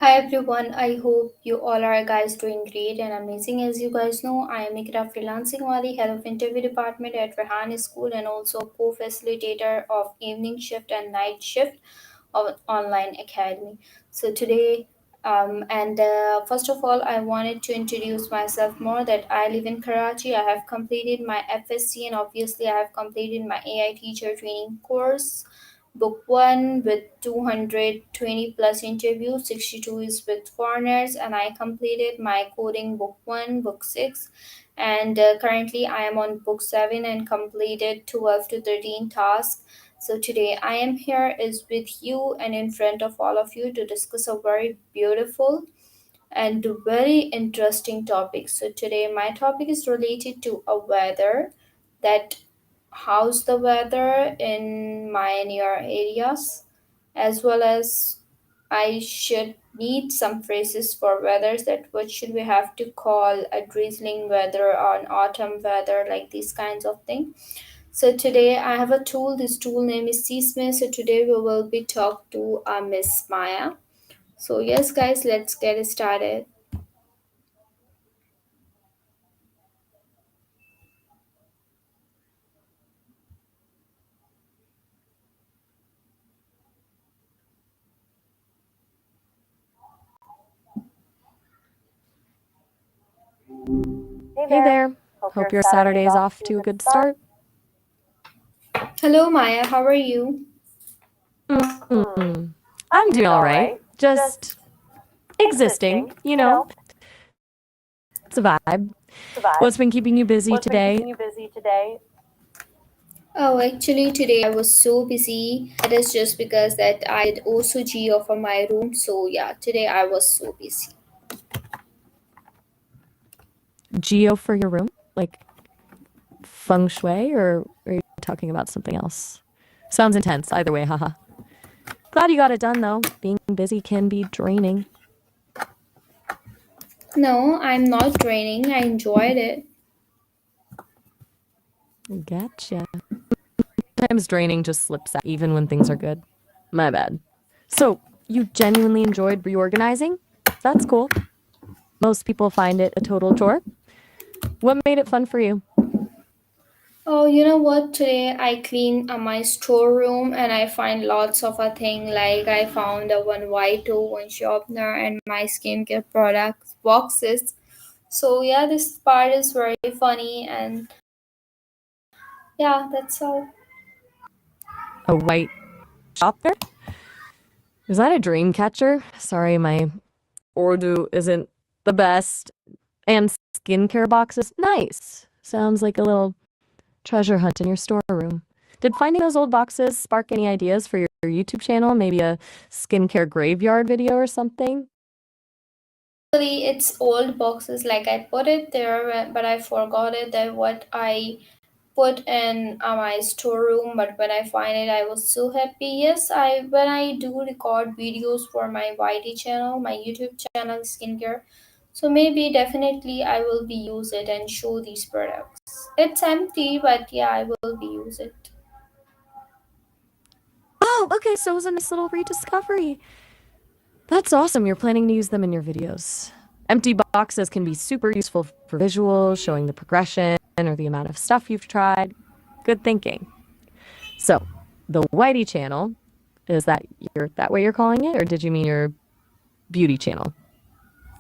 Hi everyone, I hope you all are guys doing great and amazing. As you guys know, I am Ikra Freelancing Wali, head of interview department at Rehan School and also co-facilitator of evening shift and night shift of online academy. So today, and first of all, I wanted to introduce myself more that I live in Karachi. I have completed my FSC and obviously I have completed my AI teacher training course Book 1 with 220 plus interviews, 62 is with foreigners, and I completed my coding book 1, book 6, and currently I am on book 7 and completed 12 to 13 tasks. So today I am here is with you and in front of all of you to discuss a very beautiful and very interesting topic. So today my topic is related to a weather that how's the weather in my near areas as well as I should need some phrases for weathers that what should we have to call a drizzling weather or an autumn weather like these kinds of things. So today I have a tool. This tool name is Seasmith. So today we will be talk to Miss Maya. So yes guys, let's get started. Hey Hey there. there. Hope Hope your your Saturday Saturday is is off off to a to a good good start. start. Hello Maya, how are you? Mm, I'm I'm doing doing all all right. right. Just Just existing, existing, it's a vibe. it's a vibe. What's been keeping you busy What's been keeping today? you busy today? Oh, actually, today I was so busy. That is just because that I did also geo for my room. So yeah, today I was so busy. Geo for your room? Like feng shui, or are you talking about something else? Sounds intense, either way, haha. Glad you got it done, though. Being busy can be draining. No, I'm not training. I enjoyed it. Gotcha. Sometimes draining just slips out, even when things are good. My bad. So, you genuinely enjoyed reorganizing? That's cool. Most people find it a total chore. What made it fun for you? Oh, you know what? Today I cleaned my storeroom and I find lots of a thing like I found a one white one sharpener and my skincare products boxes. So yeah, this part is very funny and yeah, that's all. A white shopper? Is that a dream catcher? Sorry, my Urdu isn't the best. And skincare boxes? Nice. Sounds like a little treasure hunt in your storeroom. Did finding those old boxes spark any ideas for your YouTube channel? Maybe a skincare graveyard video or something? Actually, it's old boxes. Like I put it there, but I forgot it that what I put in my storeroom. But when I find it, I was so happy. Yes, I when I do record videos for my YT channel, my YouTube channel, skincare. So maybe definitely I will be use it and show these products. It's empty, but yeah, I will be use it. Oh, okay, so it was a nice little rediscovery. That's awesome. You're planning to use them in your videos. Empty boxes can be super useful for visuals, showing the progression or the amount of stuff you've tried. Good thinking. So, the Whitey channel, is that what you're calling it, or did you mean your beauty channel?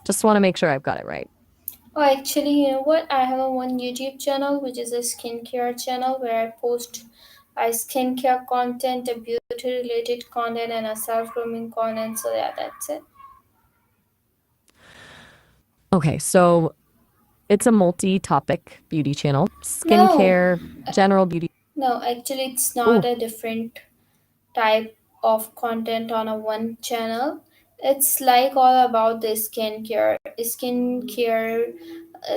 Just want to make sure I've got it right. Oh, actually, you know what? I have a one YouTube channel which is a skincare channel where I post skincare content, a beauty related content, and a self grooming content. So yeah, that's it. Okay, so it's a multi-topic beauty channel. No, Skincare, general beauty. no, actually, it's not Oh, a different type of content on a one channel. It's like all about the skincare. Skincare,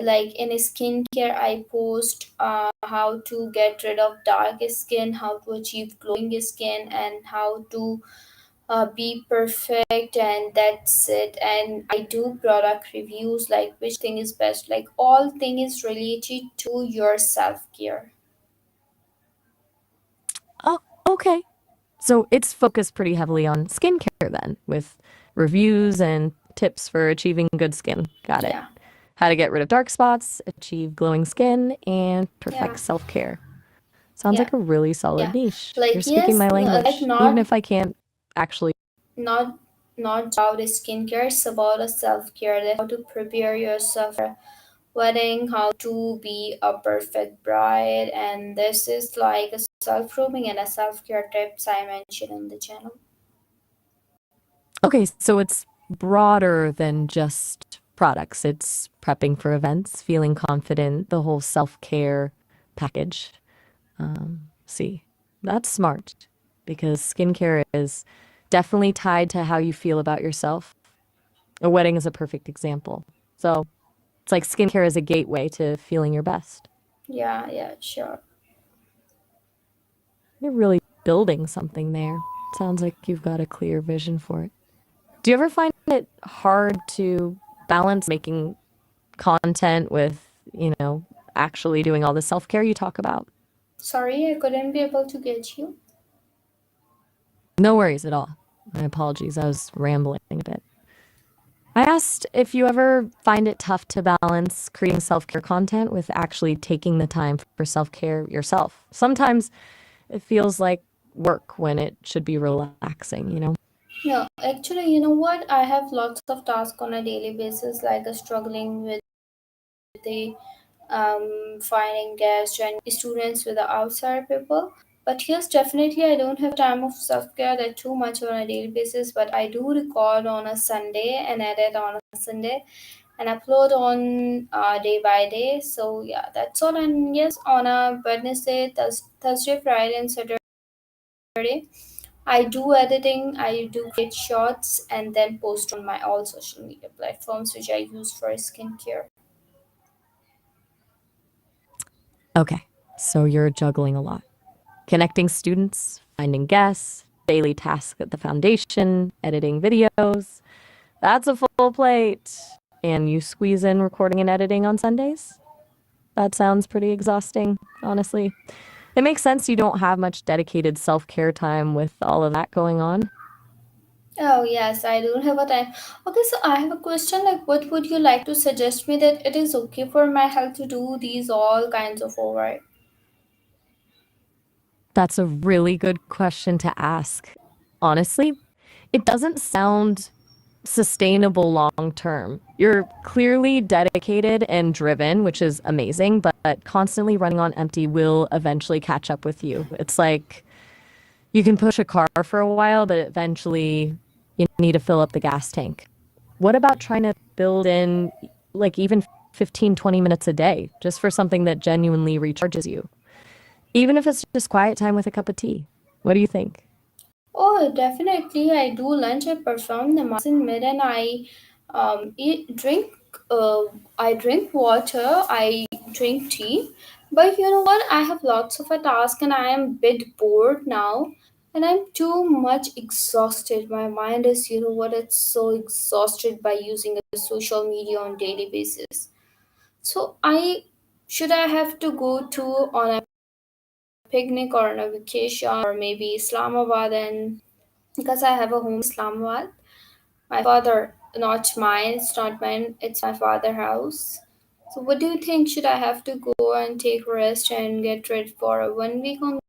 like in skincare, I post how to get rid of dark skin, how to achieve glowing skin, and how to be perfect, and that's it. And I do product reviews, like which thing is best, like all thing is related to your self-care. oh, okay. So it's focused pretty heavily on skincare then, with reviews and tips for achieving good skin. Got it. Yeah, How to get rid of dark spots, achieve glowing skin, and yeah, perfect self-care. Sounds yeah, like a really solid yeah. niche. You're Like speaking yes, my like language, even if I can't actually. not not about skincare. It's about a self care. Like how to prepare yourself for a wedding, how to be a perfect bride, and this is like a self grooming and a self care tips I mentioned in the channel. Okay, so it's broader than just products. It's prepping for events, feeling confident, the whole self-care package. See, that's smart because skincare is definitely tied to how you feel about yourself. A wedding is a perfect example. So it's like skincare is a gateway to feeling your best. Yeah, yeah, sure. You're really building something there. Sounds like you've got a clear vision for it. Do you ever find it hard to balance making content with, actually doing all the self-care you talk about? Sorry, I couldn't be able to get you. No worries at all. My apologies. I was rambling a bit. I asked if you ever find it tough to balance creating self-care content with actually taking the time for self-care yourself. Sometimes it feels like work when it should be relaxing? No, actually, you know what? I have lots of tasks on a daily basis, like struggling with the finding guests and students with the outside people. But yes, definitely, I don't have time of self care that too much on a daily basis. But I do record on a Sunday and edit on a Sunday and upload on day by day. So yeah, that's all. And yes, on a Wednesday, Thursday, Friday, and Saturday, I do editing. I do create shots and then post on my all social media platforms, which I use for skincare. Okay, so you're juggling a lot. Connecting students, finding guests, daily tasks at the foundation, editing videos. That's a full plate. And you squeeze in recording and editing on Sundays? That sounds pretty exhausting, honestly. It makes sense you don't have much dedicated self care time with all of that going on. Oh yes, I don't have a time. Okay, so I have a question. Like, what would you like to suggest me that it is okay for my health to do these all kinds of over? That's a really good question to ask. Honestly, it doesn't sound sustainable long term. You're clearly dedicated and driven, which is amazing, but constantly running on empty will eventually catch up with you. It's like you can push a car for a while, but eventually you need to fill up the gas tank. What about trying to build in like even 15, 20 minutes a day just for something that genuinely recharges you? Even if it's just quiet time with a cup of tea. What do you think? Oh, definitely. I do lunch. I perform namaz in mid, and eat drink. I drink water. I drink tea. But you know what? I have lots of a task, and I am a bit bored now, and I'm too much exhausted. My mind is, you know what? It's so exhausted by using the social media on daily basis. So I have to go to on a picnic or on a vacation or maybe Islamabad and because I have a home in Islamabad. My father, not mine, it's not mine, it's my father house. So what do you think? Should I have to go and take rest and get ready for a 1 week on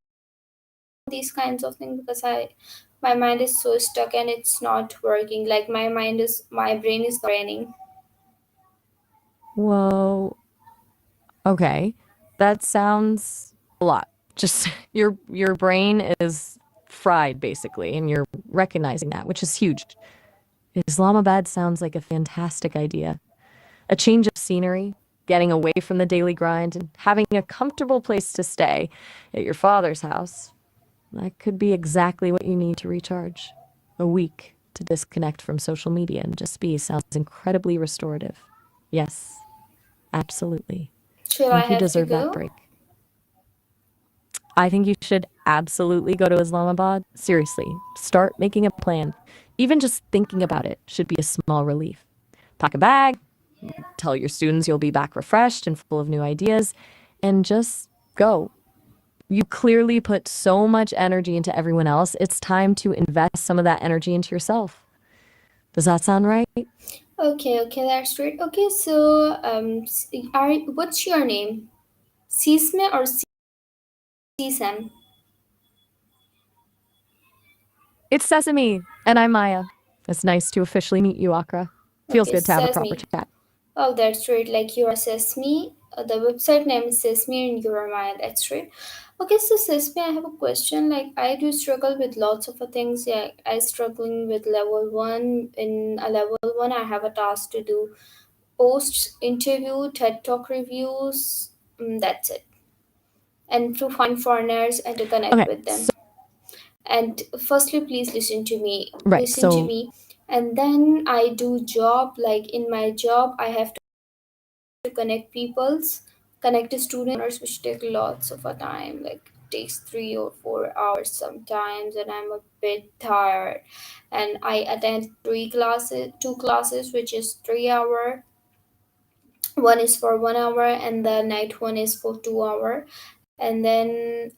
these kinds of things? Because my mind is so stuck and it's not working. Like my brain is draining. Whoa. Okay. That sounds a lot. Just your brain is fried basically and you're recognizing that, which is huge. Islamabad sounds like a fantastic idea. A change of scenery, getting away from the daily grind and having a comfortable place to stay at your father's house. That could be exactly what you need to recharge. A week to disconnect from social media and just be sounds incredibly restorative. Yes, absolutely. Should I I think you have to deserve that go? break. I think you should absolutely go to Islamabad. Seriously, start making a plan. Even just thinking about it should be a small relief. Pack a bag, tell your students you'll be back refreshed and full of new ideas, and just go. You clearly put so much energy into everyone else. It's time to invest some of that energy into yourself. Does that sound right? Okay, okay, that's great. Okay, so what's your name? Sisme or Sisam? It's Sesame, and I'm Maya. It's nice to officially meet you, Akra. Feels Okay, good to have a proper Sesame. chat. Oh, that's right. Like you are Sesame. The website name is Sesame and you are Maya. That's right. Okay, so Sesame, I have a question. Like I do struggle with lots of things. Yeah, I struggling with level one. In a level one, I have a task to do post interview, TED Talk reviews. That's it. And to find foreigners and to connect Okay, with so, them. And firstly, please listen to me. right, Listen to so, me. And then I do job. Like in my job, I have to connect to students, which take lots of a time. Like takes 3 or 4 hours sometimes, and I'm a bit tired. And I attend two classes, which is 3 hour. One is for 1 hour, and the night one is for 2 hour. And then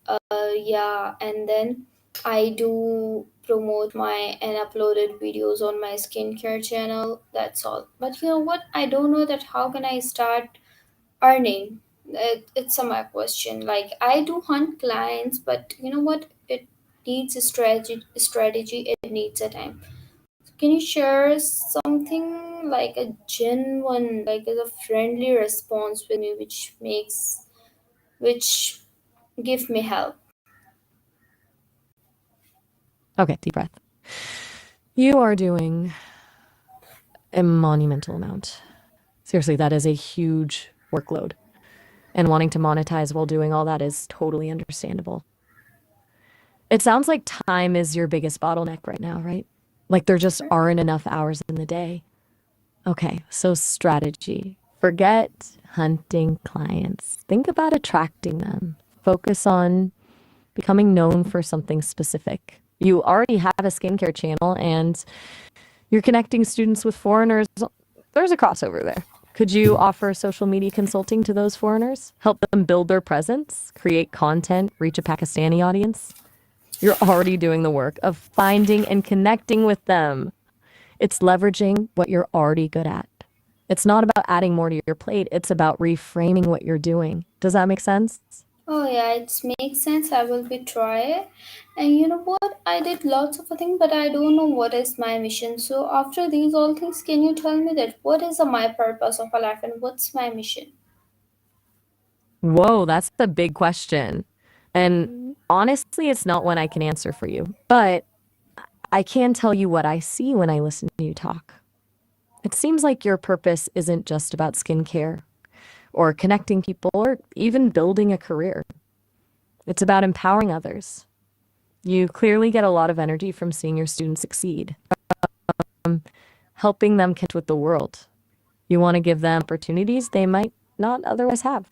yeah, and then I do promote my and uploaded videos on my skincare channel. That's all. But you know what? I don't know that how can I start earning. It's a my question. Like I do hunt clients, but you know what? It needs a strategy. It needs a time. Can you share something like a genuine, like a friendly response with me, which give me help? okay, deep breath. You are doing a monumental amount. Seriously, that is a huge workload. And wanting to monetize while doing all that is totally understandable. It sounds like time is your biggest bottleneck right now, right? Like there just aren't enough hours in the day. Okay, so strategy. Forget hunting clients. Think about attracting them. Focus on becoming known for something specific. You already have a skincare channel and you're connecting students with foreigners. There's a crossover there. Could you offer social media consulting to those foreigners? Help them build their presence, create content, reach a Pakistani audience? You're already doing the work of finding and connecting with them. It's leveraging what you're already good at. It's not about adding more to your plate, it's about reframing what you're doing. Does that make sense? Oh yeah, it makes sense. I will be try it. And you know what? I did lots of things, but I don't know what is my mission. So after these all things, can you tell me that what is my purpose of a life and what's my mission? Whoa, that's a big question. And honestly, it's not one I can answer for you, but I can tell you what I see when I listen to you talk. It seems like your purpose isn't just about skincare or connecting people or even building a career. It's about empowering others. You clearly get a lot of energy from seeing your students succeed, helping them connect with the world. You want to give them opportunities they might not otherwise have.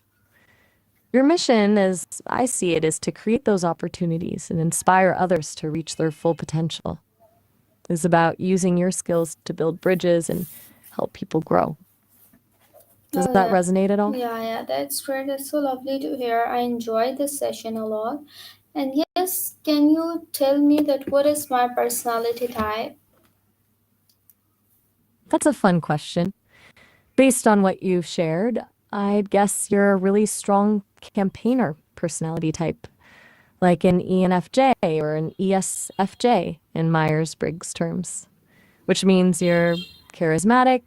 Your mission, as I see it, is to create those opportunities and inspire others to reach their full potential. It's about using your skills to build bridges and help people grow. Does Oh that yeah. resonate at all? Yeah, yeah, that's great. That's so lovely to hear. I enjoyed this session a lot. And yes, can you tell me that what is my personality type? That's a fun question. Based on what you've shared, I'd guess you're a really strong campaigner personality type, like an ENFJ or an ESFJ in Myers Briggs terms, which means you're charismatic,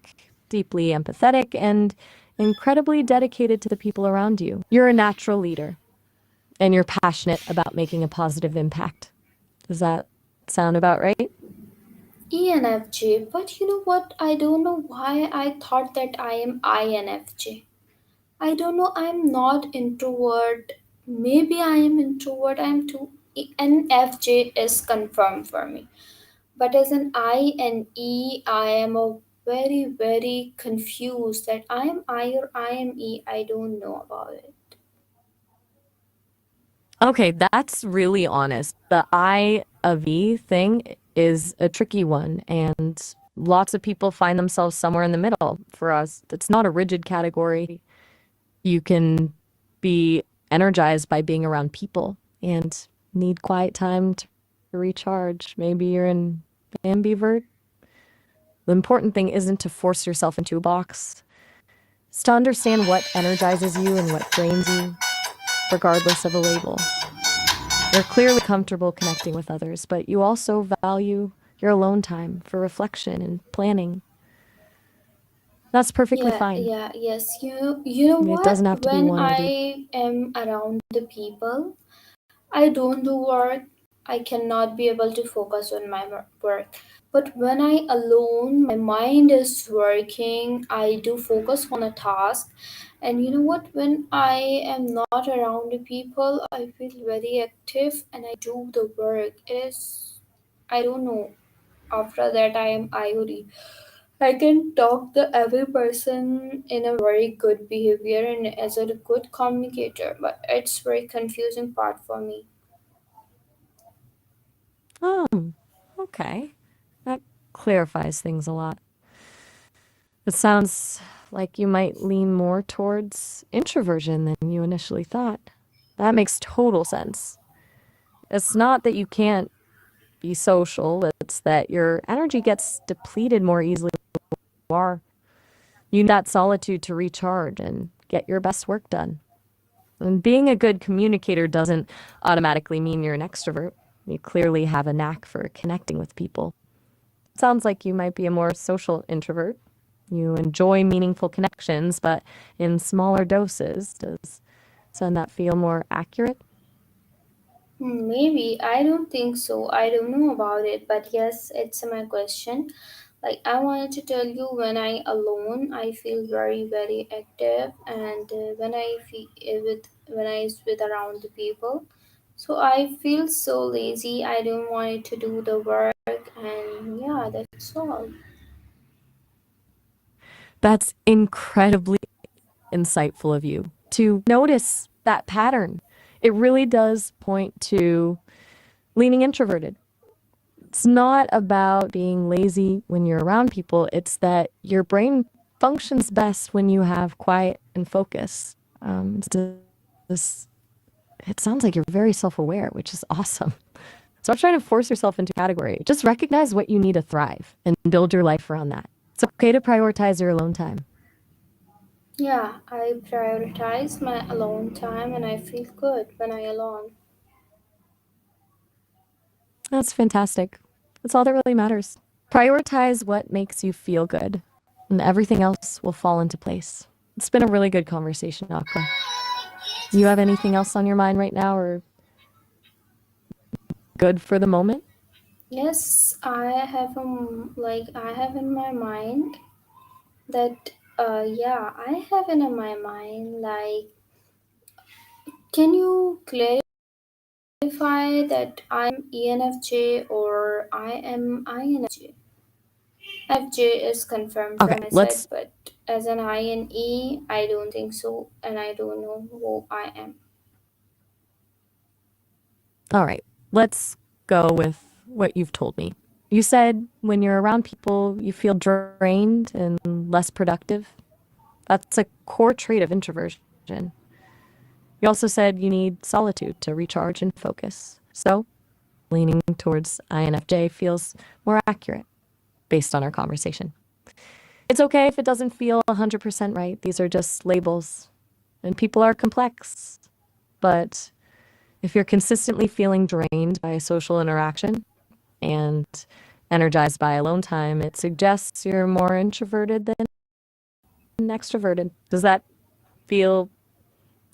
deeply empathetic, and incredibly dedicated to the people around you. You're a natural leader, and you're passionate about making a positive impact. Does that sound about right? ENFJ, but you know what? I don't know why I thought that I am INFJ. I don't know. I'm not introvert. Maybe I am introvert. I'm too. NFJ is confirmed for me. But as an I and E, I am a very confused that I am I or I am E. I don't know about it. Okay, that's really honest. The I of E thing is a tricky one, and lots of people find themselves somewhere in the middle. For us, it's not a rigid category. You can be energized by being around people and need quiet time to recharge. Maybe you're an ambivert. The important thing isn't to force yourself into a box. It's to understand what energizes you and what drains you, regardless of a label. You're clearly comfortable connecting with others, but you also value your alone time for reflection and planning. That's perfectly Yeah, fine. yeah, yes. You know It what? doesn't have to be When one or the I am around the people, I don't do work. I cannot be able to focus on my work. But when I alone, my mind is working. I do focus on a task. And you know what? When I am not around the people, I feel very active and I do the work. It is, I don't know. After that, I am IOD. I can talk to every person in a very good behavior and as a good communicator, but it's very confusing part for me. Oh, okay. That clarifies things a lot. It sounds like you might lean more towards introversion than you initially thought. That makes total sense. It's not that you can't be social, it's that your energy gets depleted more easily than you are. You need that solitude to recharge and get your best work done. And being a good communicator doesn't automatically mean you're an extrovert. You clearly have a knack for connecting with people. It sounds like you might be a more social introvert. You enjoy meaningful connections, but in smaller doses. Does that feel more accurate? Maybe I don't think so. I don't know about it, but yes, it's my question. Like I wanted to tell you, when I alone, I feel very active, and when I feel when I is with around the people, so I feel so lazy. I don't want it to do the work, and yeah, that's all. That's incredibly insightful of you to notice that pattern. It really does point to leaning introverted. It's not about being lazy when you're around people, it's that your brain functions best when you have quiet and focus. It's this, it sounds like you're very self aware, which is awesome. Stop trying to force yourself into a category. Just recognize what you need to thrive and build your life around that. It's okay to prioritize your alone time. Yeah, I prioritize my alone time, and I feel good when I alone. That's fantastic. That's all that really matters. Prioritize what makes you feel good, and everything else will fall into place. It's been a really good conversation, Aqua. You have anything else on your mind right now or good for the moment? Yes, I have I have in my mind that yeah, I have in my mind like, can you clarify that I'm ENFJ or I am INFJ? FJ is confirmed Okay, from my side, let's. but as an INE, I don't think so, and I don't know who I am. All right, let's go with what you've told me. You said when you're around people, you feel drained and less productive. That's a core trait of introversion. You also said you need solitude to recharge and focus. So, leaning towards INFJ feels more accurate based on our conversation. It's okay if it doesn't feel 100% right. These are just labels, and people are complex. But if you're consistently feeling drained by social interaction and energized by alone time, it suggests you're more introverted than extroverted. Does that feel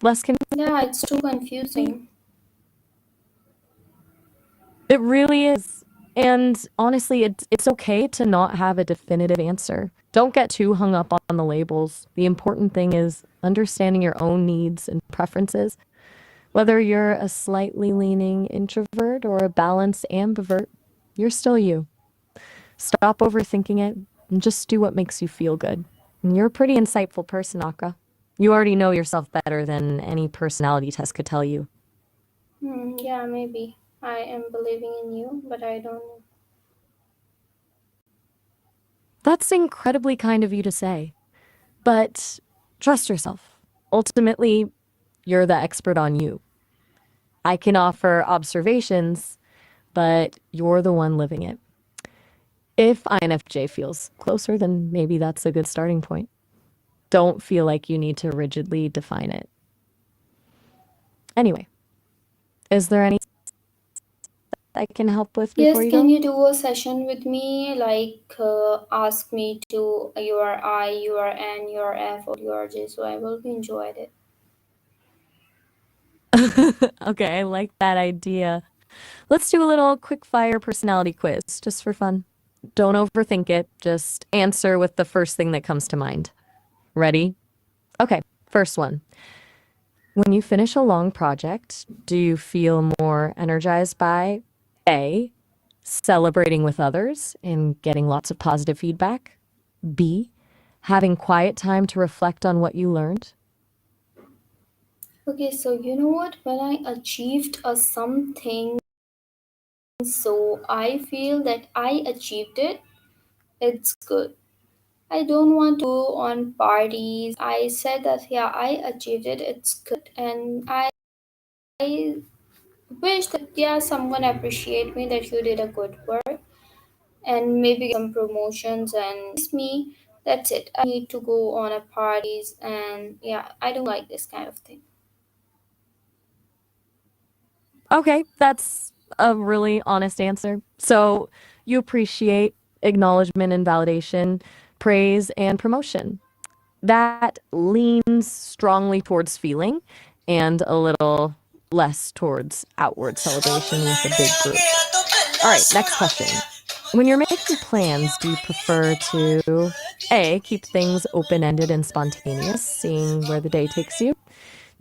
less Yeah, it's too confusing? confusing. It really is. And honestly, it's okay to not have a definitive answer. Don't get too hung up on the labels. The important thing is understanding your own needs and preferences. Whether you're a slightly leaning introvert or a balanced ambivert, you're still you. Stop overthinking it and just do what makes you feel good. And you're a pretty insightful person, Akra. You already know yourself better than any personality test could tell you. Yeah, maybe I am believing in you, but I don't know. That's incredibly kind of you to say. But trust yourself. Ultimately, you're the expert on you. I can offer observations, but you're the one living it. If INFJ feels closer, then maybe that's a good starting point. Don't feel like you need to rigidly define it. Anyway, is there any I can help with before Yes, you can go? you do a session with me? Like, ask me to your I, your N, your F, or your J, so I will be enjoyed it. Okay, I like that idea. Let's do a little quick fire personality quiz just for fun. Don't overthink it, just answer with the first thing that comes to mind. Ready? Okay, first one. When you finish a long project, do you feel more energized by A, celebrating with others and getting lots of positive feedback? B, having quiet time to reflect on what you learned? Okay, so you know what? When I achieved a something, so I feel that I achieved it, it's good. I don't want to go on parties. I said that, yeah, I achieved it, it's good. And I wish that, yeah, someone appreciate me that you did a good work and maybe some promotions and it's me. That's it. I need to go on a parties and yeah, I don't like this kind of thing. Okay, that's a really honest answer. So you appreciate acknowledgement and validation, praise and promotion. That leans strongly towards feeling and a little less towards outward celebration with a big group. All right, next question. When you're making plans, do you prefer to A, keep things open ended and spontaneous, seeing where the day takes you?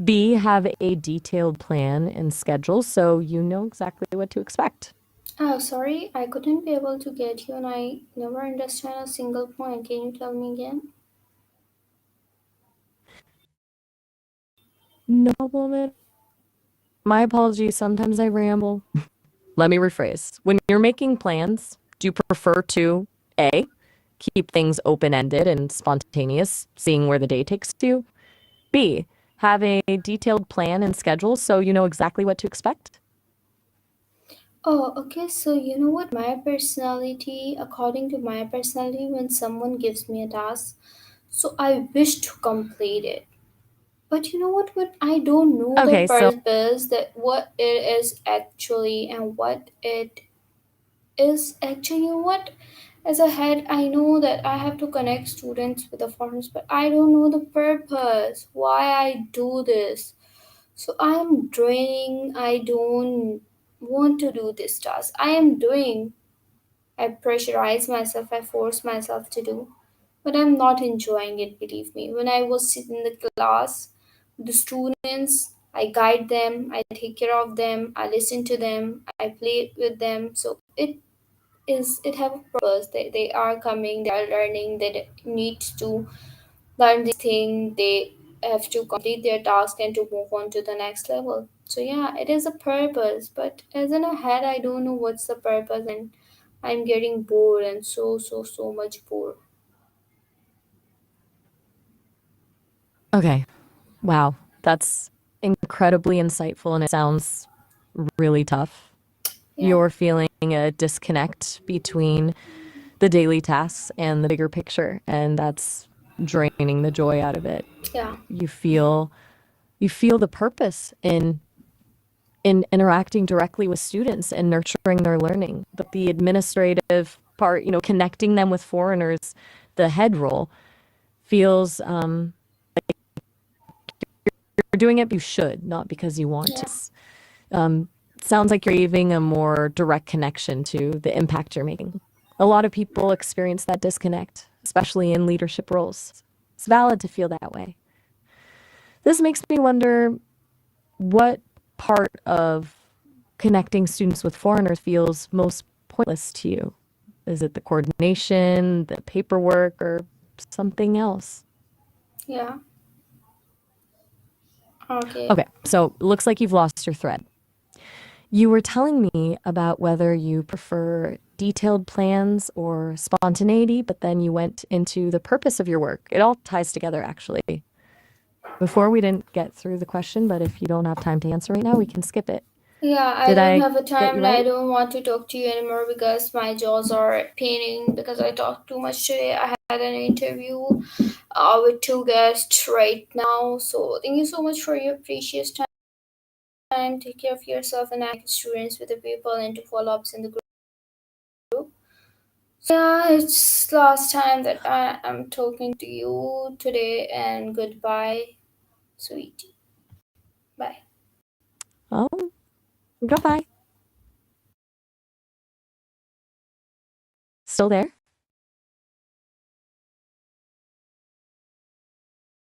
B, have a detailed plan and schedule so you know exactly what to expect? Oh, sorry, I couldn't be able to get you and I never understand a single point. Can you tell me again? No problem at My apologies. Sometimes I ramble. Let me rephrase. When you're making plans, do you prefer to A, keep things open ended and spontaneous, seeing where the day takes you? B, have a detailed plan and schedule so you know exactly what to expect? Oh, okay. So, you know what? My personality, according to my personality, when someone gives me a task, so I wish to complete it. But you know what? When I don't know the Okay, so purpose, that what it is actually and what it is actually, you know what? As a head, I know that I have to connect students with the foreigners, but I don't know the purpose, why I do this. So I am draining. I don't want to do this task. I am doing. I pressurize myself. I force myself to do, but I'm not enjoying it. Believe me. When I was sitting in the class, the students, I guide them. I take care of them. I listen to them. I play with them. So it have a purpose. They are coming. They are learning. They need to learn this thing. They have to complete their task and to move on to the next level. So yeah, it is a purpose, but as in a head, I don't know what's the purpose, and I'm getting bored and so much bored. okay. Wow, that's incredibly insightful and it sounds really tough. Yeah, You're feeling a disconnect between the daily tasks and the bigger picture, and that's draining the joy out of it. yeah, You feel you feel the purpose in interacting directly with students and nurturing their learning. But the administrative part, connecting them with foreigners, the head role feels you're doing it, but you should, not because you want to. yeah, Um, sounds like you're having a more direct connection to the impact you're making. A lot of people experience that disconnect, especially in leadership roles. It's valid to feel that way. This makes me wonder what part of connecting students with foreigners feels most pointless to you. Is it the coordination, the paperwork, or something else? yeah. Okay. Okay, so it looks like you've lost your thread. You were telling me about whether you prefer detailed plans or spontaneity, but then you went into the purpose of your work. It all ties together, actually. Before we didn't get through the question, but if you don't have time to answer right now, we can skip it. Yeah, I Did don't I have a get time you and I right? don't want to talk to you anymore because my jaws are paining because I talked too much today. I had an interview with two guests right now. So thank you so much for your precious time. Take care of yourself and act students with the people and to follow ups in the group. So yeah, it's last time that I am talking to you today and goodbye, sweetie. Bye. Oh, goodbye. Still there?